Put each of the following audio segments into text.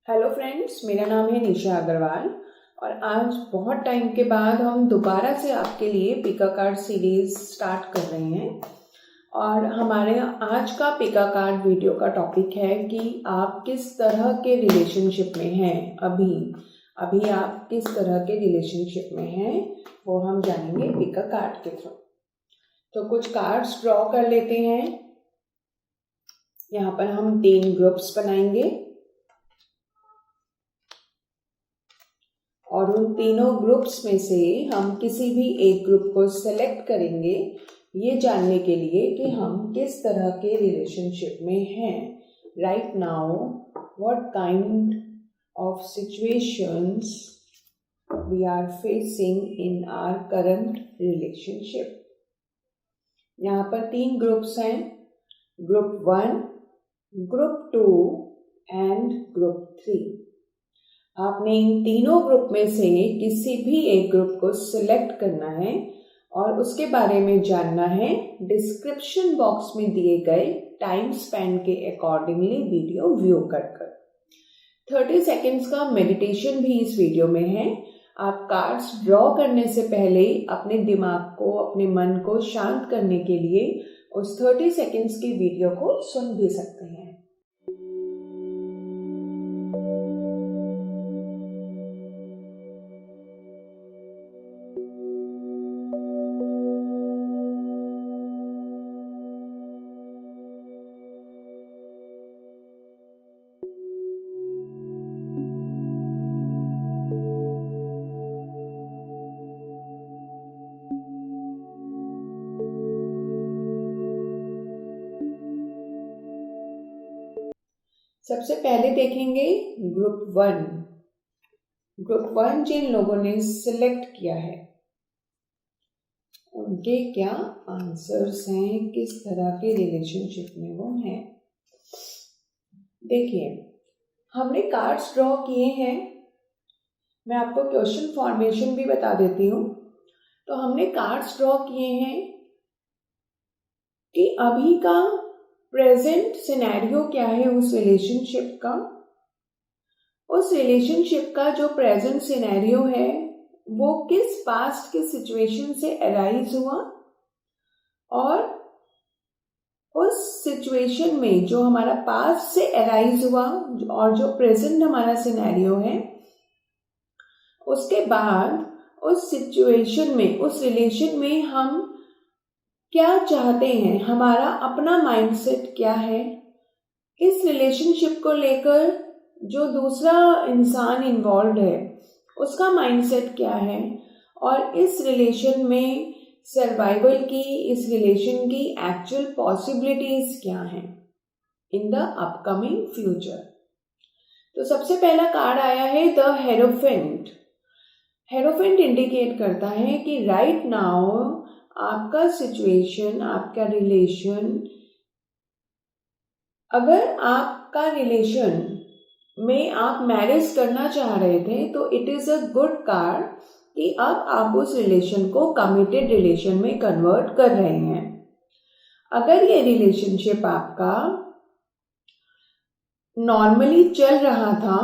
Hello friends, मेरा नाम है निशा अग्रवाल और आज बहुत टाइम के बाद हम दोबारा से आपके लिए पिका कार्ड सीरीज स्टार्ट कर रहे हैं। और हमारे आज का पिका कार्ड वीडियो का टॉपिक है कि आप किस तरह के रिलेशनशिप में हैं। अभी आप किस तरह के रिलेशनशिप में हैं वो हम जानेंगे पिका कार्ड के थ्रू। तो कुछ कार्ड्स ड्रॉ कर लेते हैं। यहाँ पर हम 3 ग्रुप्स बनाएंगे और उन तीनों ग्रुप्स में से हम किसी भी एक ग्रुप को सेलेक्ट करेंगे ये जानने के लिए कि हम किस तरह के रिलेशनशिप में हैं right now, what kind of situations we are facing in our current relationship. यहाँ पर 3 ग्रुप्स हैं, ग्रुप 1, ग्रुप 2 एंड ग्रुप 3। आपने इन तीनों ग्रुप में से किसी भी एक ग्रुप को सिलेक्ट करना है और उसके बारे में जानना है। डिस्क्रिप्शन बॉक्स में दिए गए टाइम स्पैन के अकॉर्डिंगली वीडियो व्यू कर 30 सेकेंड्स का मेडिटेशन भी इस वीडियो में है। आप कार्ड्स ड्रॉ करने से पहले अपने दिमाग को, अपने मन को शांत करने के लिए उस 30 सेकेंड्स की वीडियो को सुन भी सकते हैं। सबसे पहले देखेंगे ग्रुप 1। ग्रुप 1 जिन लोगों ने सिलेक्ट किया है उनके क्या आंसर्स हैं, किस तरह के रिलेशनशिप में वो हैं। देखिए, हमने कार्ड्स ड्रॉ किए हैं। मैं आपको क्वेश्चन फॉर्मेशन भी बता देती हूँ। तो हमने कार्ड्स ड्रॉ किए हैं कि अभी का प्रेजेंट सिनेरियो क्या है उस रिलेशनशिप का। उस रिलेशनशिप का जो प्रेजेंट सिनेरियो है वो किस पास्ट के सिचुएशन से अराइज हुआ और उस सिचुएशन में जो हमारा पास्ट से अराइज हुआ और जो प्रेजेंट हमारा सिनेरियो है, उसके बाद उस सिचुएशन में, उस रिलेशन में हम क्या चाहते हैं, हमारा अपना माइंडसेट क्या है, इस रिलेशनशिप को लेकर जो दूसरा इंसान इन्वॉल्व है उसका माइंडसेट क्या है और इस रिलेशन में सर्वाइवल की, इस रिलेशन की एक्चुअल पॉसिबिलिटीज क्या हैं इन द अपकमिंग फ्यूचर। तो सबसे पहला कार्ड आया है द हेरोफेंट। हेरोफेंट इंडिकेट करता है कि राइट नाउ आपका सिचुएशन, आपका रिलेशन, अगर आपका रिलेशन में आप मैरिज करना चाह रहे थे तो it is a good card कि अब आप उस रिलेशन को कमिटेड रिलेशन में कन्वर्ट कर रहे हैं। अगर ये रिलेशनशिप आपका नॉर्मली चल रहा था,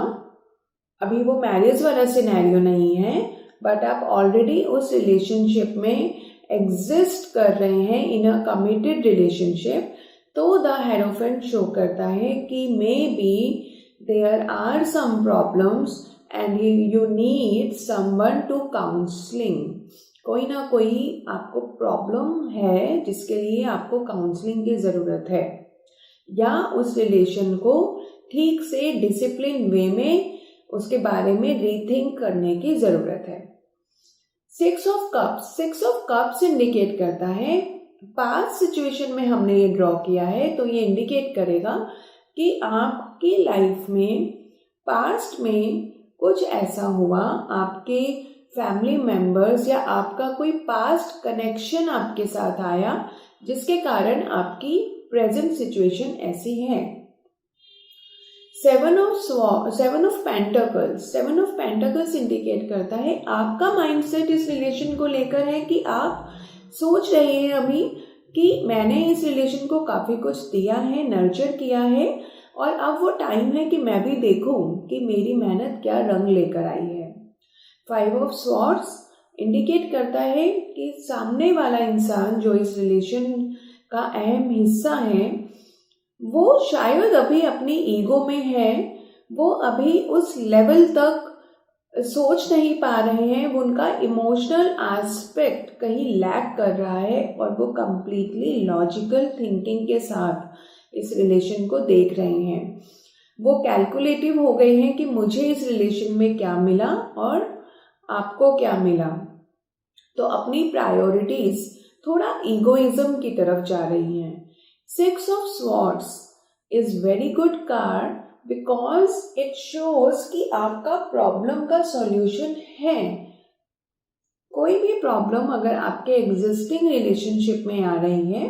अभी वो मैरिज वाला सिनेरियो नहीं है, बट आप ऑलरेडी उस रिलेशनशिप में एग्जिस्ट कर रहे हैं इन अ कमिटेड रिलेशनशिप, तो द हेरोफेंट शो करता है कि maybe there are some problems and you need someone to counselling. कोई ना कोई आपको प्रॉब्लम है जिसके लिए आपको काउंसलिंग की ज़रूरत है या उस रिलेशन को ठीक से डिसिप्लिन वे में उसके बारे में रीथिंक करने की ज़रूरत है। 6 ऑफ कप्स इंडिकेट करता है, पास्ट सिचुएशन में हमने ये ड्रॉ किया है तो ये इंडिकेट करेगा कि आपकी लाइफ में पास्ट में कुछ ऐसा हुआ, आपके फैमिली मेंबर्स या आपका कोई पास्ट कनेक्शन आपके साथ आया जिसके कारण आपकी प्रेजेंट सिचुएशन ऐसी है। 7 ऑफ पेंटाकल्स इंडिकेट करता है आपका माइंडसेट इस रिलेशन को लेकर है कि आप सोच रहे हैं अभी कि मैंने इस रिलेशन को काफ़ी कुछ दिया है, नर्चर किया है और अब वो टाइम है कि मैं भी देखूं कि मेरी मेहनत क्या रंग लेकर आई है। 5 ऑफ स्वॉर्ड्स इंडिकेट करता है कि सामने वाला इंसान जो इस रिलेशन का अहम हिस्सा है वो शायद अभी अपनी ईगो में है, वो अभी उस लेवल तक सोच नहीं पा रहे हैं, वो उनका इमोशनल एस्पेक्ट कहीं लैक कर रहा है और वो कंप्लीटली लॉजिकल थिंकिंग के साथ इस रिलेशन को देख रहे हैं। वो कैलकुलेटिव हो गए हैं कि मुझे इस रिलेशन में क्या मिला और आपको क्या मिला। तो अपनी प्रायोरिटीज थोड़ा ईगोइज्म की तरफ जा रही हैं। 6 of swords is very good card because it shows कि आपका प्रॉब्लम का सॉल्यूशन है। कोई भी प्रॉब्लम अगर आपके एग्जिस्टिंग रिलेशनशिप में आ रही है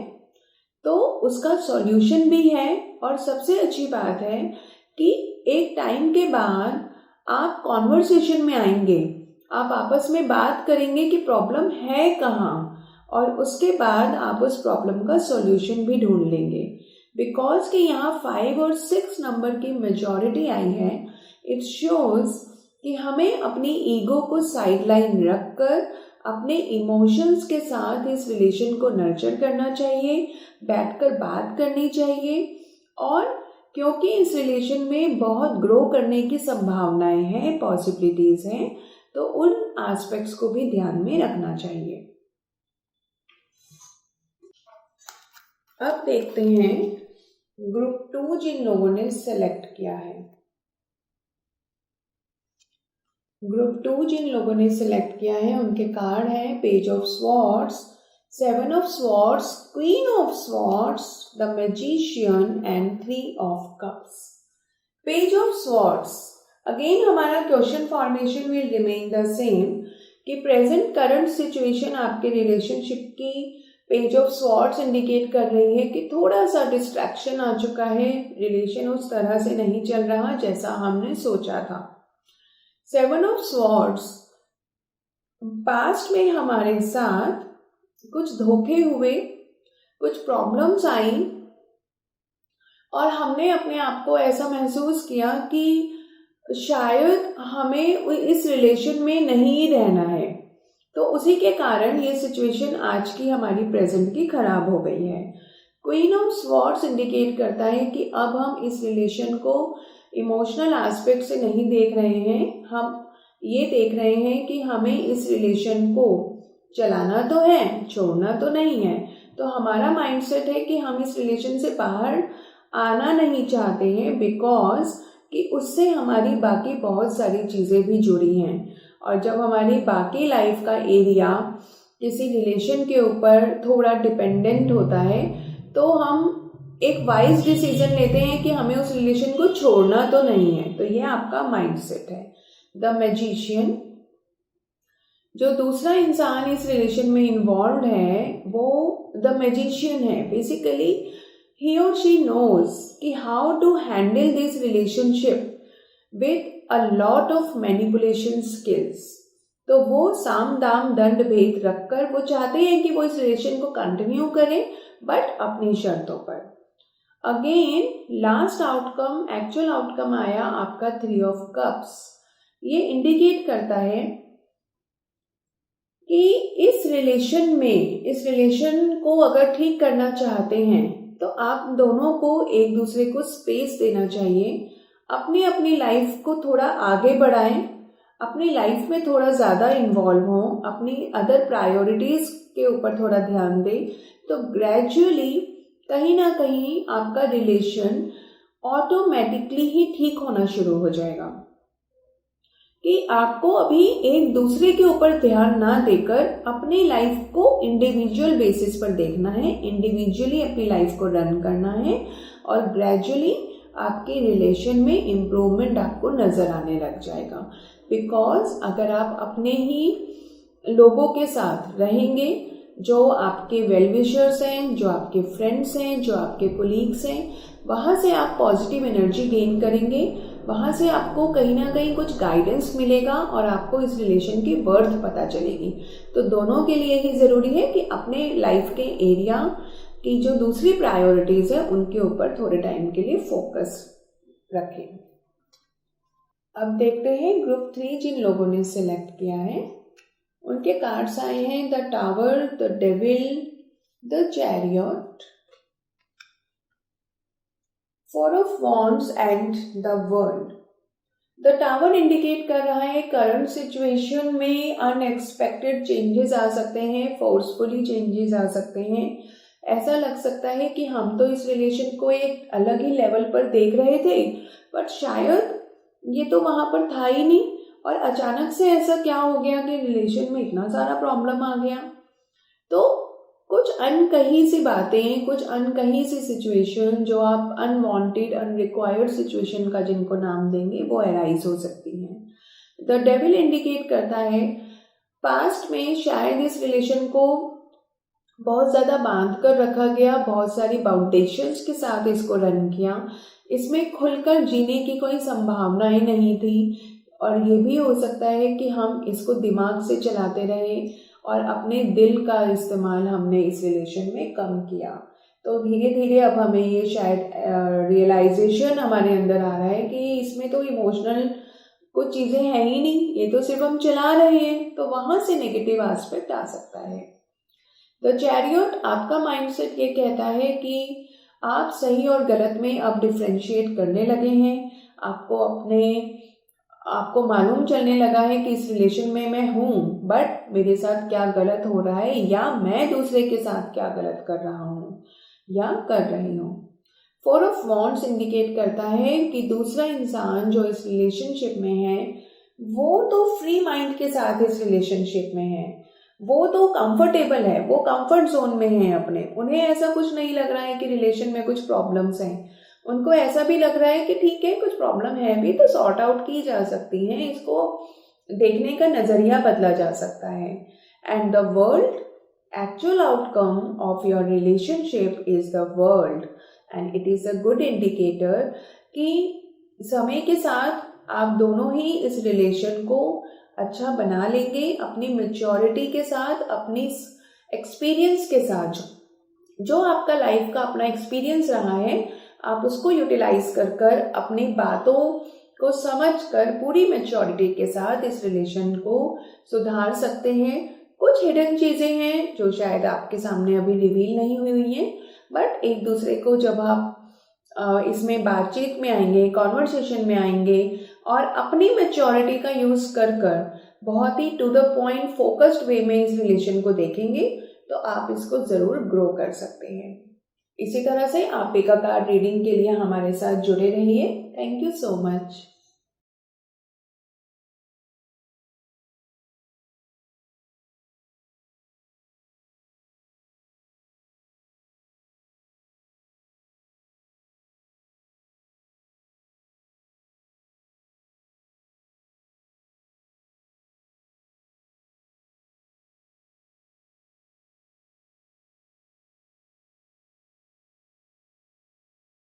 तो उसका सॉल्यूशन भी है, और सबसे अच्छी बात है कि एक टाइम के बाद आप कॉन्वर्सेशन में आएंगे, आप आपस में बात करेंगे कि प्रॉब्लम है कहाँ, और उसके बाद आप उस प्रॉब्लम का सॉल्यूशन भी ढूंढ लेंगे। बिकॉज कि यहाँ 5 और 6 नंबर की मेजॉरिटी आई है, इट शोज कि हमें अपनी ईगो को साइडलाइन रखकर अपने इमोशंस के साथ इस रिलेशन को नर्चर करना चाहिए, बैठकर बात करनी चाहिए, और क्योंकि इस रिलेशन में बहुत ग्रो करने की संभावनाएं हैं, पॉसिबिलिटीज हैं, तो उन एस्पेक्ट्स को भी ध्यान में रखना चाहिए। अब देखते हैं ग्रुप 2 जिन लोगों ने सेलेक्ट किया है। ग्रुप 2 जिन लोगों ने सेलेक्ट किया है उनके कार्ड हैं page of swords, 7 of swords, queen of swords, the magician and 3 of cups. Page of swords, again हमारा question formation will remain the same कि प्रेजेंट करंट सिचुएशन आपके रिलेशनशिप की पेज ऑफ स्वॉर्ड्स इंडिकेट कर रही है कि थोड़ा सा डिस्ट्रैक्शन आ चुका है, रिलेशन उस तरह से नहीं चल रहा जैसा हमने सोचा था। 7 ऑफ स्वॉर्ड्स, पास्ट में हमारे साथ कुछ धोखे हुए, कुछ प्रॉब्लम्स आई और हमने अपने आप को ऐसा महसूस किया कि शायद हमें इस रिलेशन में नहीं रहना है, तो उसी के कारण ये सिचुएशन आज की हमारी प्रेजेंट की खराब हो गई है। क्वीन ऑफ स्वॉर्ड्स इंडिकेट करता है कि अब हम इस रिलेशन को इमोशनल एस्पेक्ट से नहीं देख रहे हैं, हम ये देख रहे हैं कि हमें इस रिलेशन को चलाना तो है, छोड़ना तो नहीं है। तो हमारा माइंडसेट है कि हम इस रिलेशन से बाहर आना नहीं चाहते हैं, बिकॉज कि उससे हमारी बाकी बहुत सारी चीज़ें भी जुड़ी हैं, और जब हमारी बाकी लाइफ का एरिया किसी रिलेशन के ऊपर थोड़ा डिपेंडेंट होता है तो हम एक वाइज डिसीजन लेते हैं कि हमें उस रिलेशन को छोड़ना तो नहीं है। तो ये आपका माइंडसेट है। द मैजिशियन, जो दूसरा इंसान इस रिलेशन में इन्वॉल्व है वो द मैजिशियन है। Basically he or she knows कि how to handle this relationship with a lot of manipulation skills। तो वो साम दाम दंड भेद रखकर वो चाहते हैं कि वो इस रिलेशन को कंटिन्यू करें, बट अपनी शर्तों पर। Again last outcome, actual outcome आया आपका 3 ऑफ कप्स। ये इंडिकेट करता है कि इस रिलेशन को अगर ठीक करना चाहते हैं तो आप दोनों को एक दूसरे को स्पेस देना चाहिए, अपनी अपनी लाइफ को थोड़ा आगे बढ़ाएं, अपनी लाइफ में थोड़ा ज़्यादा इन्वॉल्व हों, अपनी अदर प्रायोरिटीज़ के ऊपर थोड़ा ध्यान दें, तो ग्रेजुअली कहीं ना कहीं आपका रिलेशन ऑटोमेटिकली ही ठीक होना शुरू हो जाएगा। कि आपको अभी एक दूसरे के ऊपर ध्यान ना देकर अपनी लाइफ को इंडिविजुअल बेसिस पर देखना है, इंडिविजुअली अपनी लाइफ को रन करना है, और ग्रेजुअली आपके रिलेशन में इम्प्रूवमेंट आपको नज़र आने लग जाएगा। बिकॉज अगर आप अपने ही लोगों के साथ रहेंगे, जो आपके वेल विशर्स हैं, जो आपके फ्रेंड्स हैं, जो आपके कोलीग्स हैं, वहाँ से आप पॉजिटिव एनर्जी गेन करेंगे, वहाँ से आपको कहीं ना कहीं कुछ गाइडेंस मिलेगा और आपको इस रिलेशन की बर्थ पता चलेगी। तो दोनों के लिए ही ज़रूरी है कि अपने लाइफ के एरिया की जो दूसरी प्रायोरिटीज़ है उनके ऊपर थोड़े टाइम के लिए फोकस रखें। अब देखते हैं ग्रुप 3 जिन लोगों ने सिलेक्ट किया है उनके कार्ड्स आए हैं the tower, the devil, the chariot, 4 of wands and the world. The tower indicate कर रहा है करंट सिचुएशन में अनएक्सपेक्टेड चेंजेस आ सकते हैं, फोर्सफुली चेंजेस आ सकते हैं। ऐसा लग सकता है कि हम तो इस रिलेशन को एक अलग ही लेवल पर देख रहे थे, बट शायद ये तो वहां पर था ही नहीं और अचानक से ऐसा क्या हो गया कि रिलेशन में इतना सारा प्रॉब्लम आ गया। तो कुछ अनकही सी बातें, कुछ अनकही सी सिचुएशन जो आप अनवांटेड, अनरिक्वायर्ड सिचुएशन का जिनको नाम देंगे वो अराइज हो सकती हैं। द डेविल इंडिकेट करता है पास्ट में शायद इस रिलेशन को बहुत ज़्यादा बांध कर रखा गया, बहुत सारी बाउंडेशंस के साथ इसको रन किया, इसमें खुलकर जीने की कोई संभावनाएं नहीं थी और ये भी हो सकता है कि हम इसको दिमाग से चलाते रहे और अपने दिल का इस्तेमाल हमने इस रिलेशन में कम किया। तो धीरे धीरे अब हमें ये शायद रियलाइजेशन हमारे अंदर आ रहा है कि इसमें तो इमोशनल कुछ चीज़ें हैं ही नहीं, ये तो सिर्फ हम चला रहे हैं, तो वहाँ से नेगेटिव एस्पेक्ट आ सकता है। द चैरियट, आपका माइंडसेट ये कहता है कि आप सही और गलत में अब डिफ्रेंशिएट करने लगे हैं, आपको मालूम चलने लगा है कि इस रिलेशन में मैं हूँ बट मेरे साथ क्या गलत हो रहा है या मैं दूसरे के साथ क्या गलत कर रहा हूँ या कर रही हूँ। 4 ऑफ वॉन्ड्स इंडिकेट करता है कि दूसरा इंसान जो इस रिलेशनशिप में है वो तो फ्री माइंड के साथ इस रिलेशनशिप में है, वो तो कंफर्टेबल है, वो कंफर्ट जोन में है अपने, उन्हें ऐसा कुछ नहीं लग रहा है कि रिलेशन में कुछ प्रॉब्लम्स हैं। उनको ऐसा भी लग रहा है कि ठीक है कुछ प्रॉब्लम है भी तो सॉर्ट आउट की जा सकती हैं, इसको देखने का नजरिया बदला जा सकता है। And the world, actual outcome of your relationship is the world and it is a good indicator कि समय के साथ आप दोनों ही इस रिलेशन को अच्छा बना लेंगे, अपनी मैच्योरिटी के साथ, अपनी एक्सपीरियंस के साथ। जो आपका लाइफ का अपना एक्सपीरियंस रहा है आप उसको यूटिलाइज कर अपनी बातों को समझकर पूरी मैच्योरिटी के साथ इस रिलेशन को सुधार सकते हैं। कुछ हिडन चीज़ें हैं जो शायद आपके सामने अभी रिवील नहीं हुई हैं, बट एक दूसरे को जब आप इसमें बातचीत में आएंगे, कॉन्वर्सेशन में आएंगे और अपनी मैच्योरिटी का यूज़ कर बहुत ही टू द पॉइंट फोकस्ड वे में इस रिलेशन को देखेंगे तो आप इसको ज़रूर ग्रो कर सकते हैं। इसी तरह से आप पिक अ कार्ड रीडिंग के लिए हमारे साथ जुड़े रहिए। Thank you so much.